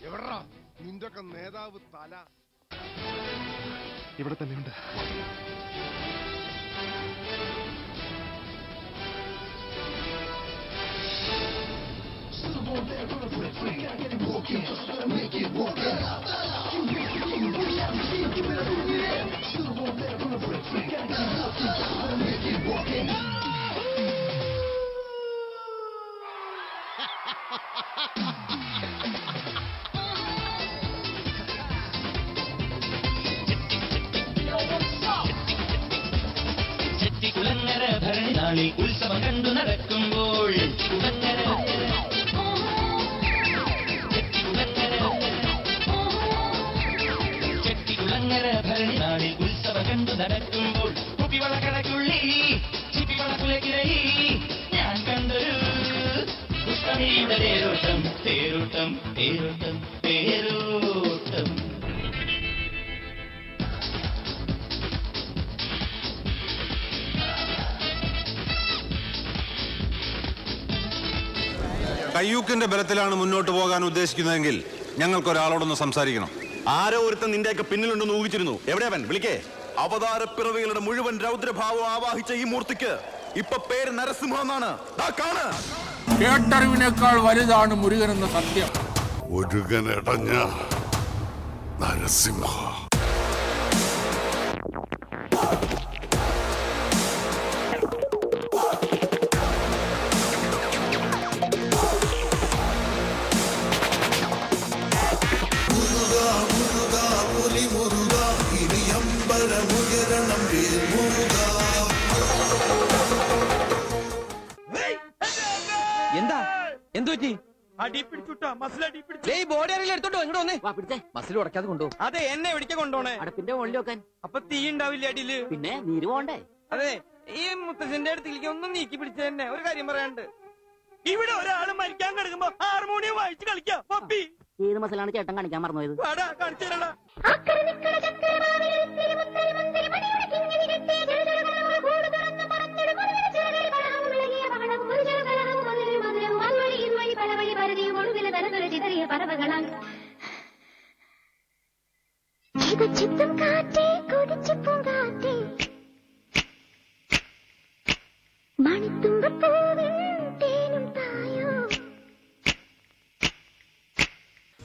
എവിടാ നിന്റെയൊക്കെ നേതാവ് തല? ഇവിടെ തന്നെയുണ്ട്. കുളങ്ങര ഭരണിനാളിൽ ഉത്സവം കണ്ടു നടക്കുമ്പോൾ ചെട്ടികുളങ്ങര ഭരണിനാളിൽ ഉത്സവം കണ്ടു നടക്കുമ്പോൾ കുപ്പിവളക്കടക്കുള്ളി ചിപ്പിവളക്കുലക്കിരയി ഞാൻ കണ്ടൊരു പുഷ്പണിയുടെ തേരോട്ടം തേരോട്ടം തേരോട്ടം തേരോട്ടം. കയ്യൂക്കിന്റെ ബലത്തിലാണ് മുന്നോട്ട് പോകാൻ ഉദ്ദേശിക്കുന്നതെങ്കിൽ ഞങ്ങൾക്കൊരാളോടൊന്ന് സംസാരിക്കണം. ആരോ ഒരുത്തൻ നിന്റെയൊക്കെ പിന്നിലുണ്ടെന്ന് ഊഹിച്ചിരുന്നു. എവിടെയവൻ? വിളിക്കേ. അവതാരപ്പിറവികളുടെ മുഴുവൻ രൗദ്രഭാവം ആവാഹിച്ച ഈ മൂർത്തിക്ക് ഇപ്പൊ പേര് നരസിംഹ എന്നാണ്. കേട്ടറിവിനേക്കാൾ വലുതാണ് മുരുകൻ എന്ന സത്യം. മുരുകനടഞ്ഞ നരസിംഹ. എന്താ എന്തുപറ്റി? മസിൽ ഉടക്കാതെ കൊണ്ടു. അതെ, എന്നെ എവിടേക്ക് കൊണ്ടോണേ? അടുപ്പിന്റെ മുകളിൽ വെക്കാൻ. അപ്പൊ തീ ഉണ്ടാവില്ല അടിയില്? പിന്നെ നീര് പോണ്ടേ? അതെ, ഈ മുത്തച്ഛന്റെ അടുത്തേക്ക് ഒന്നും നീക്കി പിടിച്ച തന്നെ ഒരു കാര്യം പറയാണ്ട്. ഇവിടെ ഒരാള് മരിക്കാൻ കിടക്കുമ്പോ ഹാർമോണിയം വായിച്ച് കളിക്കാം. പപ്പി ഏത് മസിലാണ് ചേട്ടൻ കാണിക്കാൻ മറന്നുപോയത്? കാണിച്ചു തരടാ.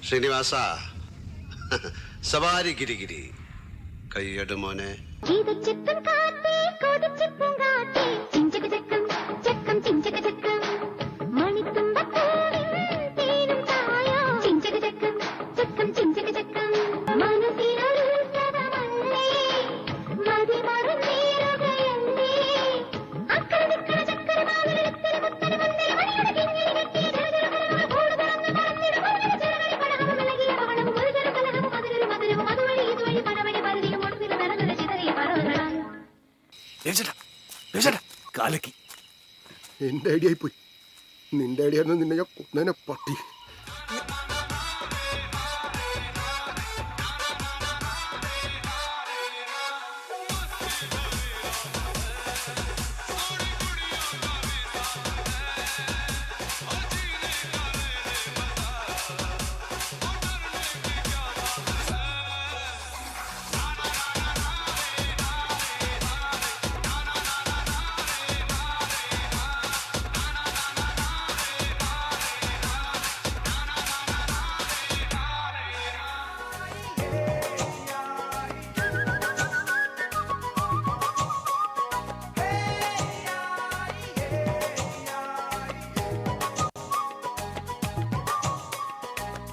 ശ്രീനിവാസ, സവാരി ഗിരിഗിരി കയ്യട് മോനെ. കാലക്കി എന്റെ ഐഡിയ ആയി പോയി. നിന്റെ ഐഡിയ നിന്നെ ഞാൻ കൊന്നേനെ പട്ടി.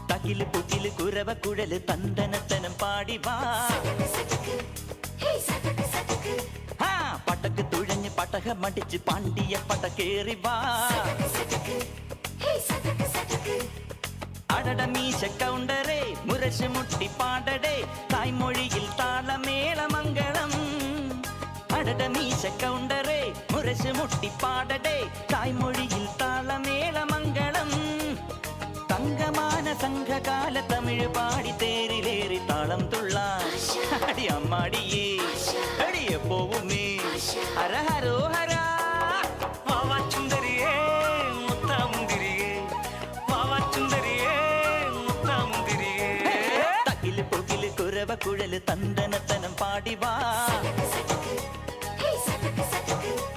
തകില് പുകില് കുരവ കുഴല് തന്തനത്തനം പാടി വാ. പടക്ക് തുഴഞ്ഞ് പടകമടിച്ച് പാണ്ടിയ പടക്കേറി വാ. അടട മീശ കൗണ്ടറേ മുരശ് മുട്ടി പാടടേ തായ്മൊഴിയിൽ താളമേളമംഗളം. അടട മീശ കൗണ്ടറേ മുരശ് മുട്ടി പാടടേ തായ്മൊഴിയിൽ താളമേളമംഗളം. തങ്കമാന സംഘകാല തമിഴ് പാടി തേരിലേറി കുഴല് തന്തനത്തനം പാടിവാ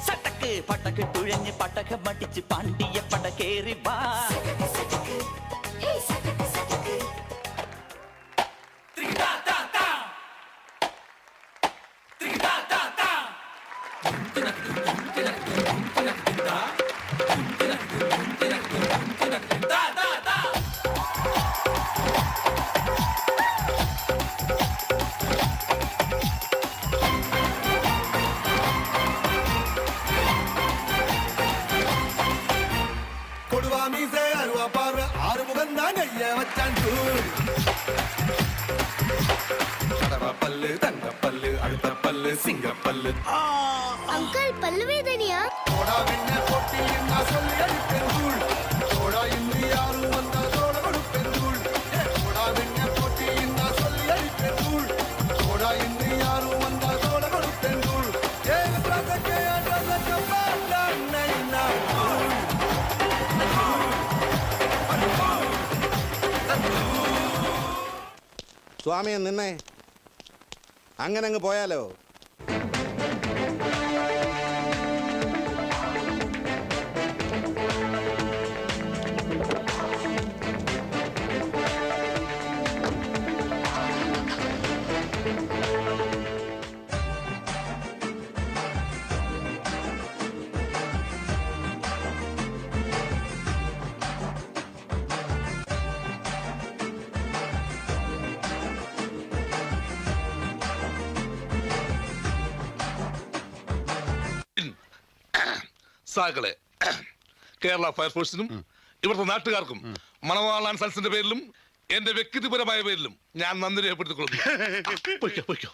സട്ടക്ക് പട്ടക്ക് തുഴഞ്ഞ് പട്ടക മടിച്ച് പാണ്ടിയ പട കേറി വാ കൊടുവാമീസേ അരുവാ പാർവ ആറുമുഖം ഞാൻ കയ്യ വച്ചാൻ പല്ല് തങ്കപ്പല്ല് അടുത്തപ്പല്ല് സിംഗപ്പല്ല് അങ്കിൾ പല്ലുവേദനയാ തോടാ പിന്നെ പൊട്ടി എന്നാ சொல்லி അടിപ്പെന്തൂൾ തോടാ ഇന്ന് യാരു വന്ന തോട കൊടുപ്പെന്തൂൾ തോടാ പിന്നെ പൊട്ടി എന്നാ சொல்லி അടിപ്പെന്തൂൾ തോടാ ഇന്ന് യാരു വന്ന തോട കൊടുപ്പെന്തൂൾ ഏക പ്രസക്കെ അടസക്കെ പാടനൈനാ സ്വാമിയെ നിന്നേ അങ്ങനെ അങ്ങ് പോയാലോ സാകളെ കേരള ഫയർഫോഴ്സിനും ഇവിടുത്തെ നാട്ടുകാർക്കും മണവാളാൻ സൽസിന്റെ പേരിലും എന്റെ വ്യക്തിപരമായ പേരിലും ഞാൻ നന്ദി രേഖപ്പെടുത്തിക്കൊള്ളുന്നു. പൊയ്ക്കോ.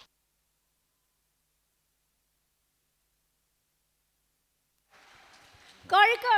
കോഴിക്കോട്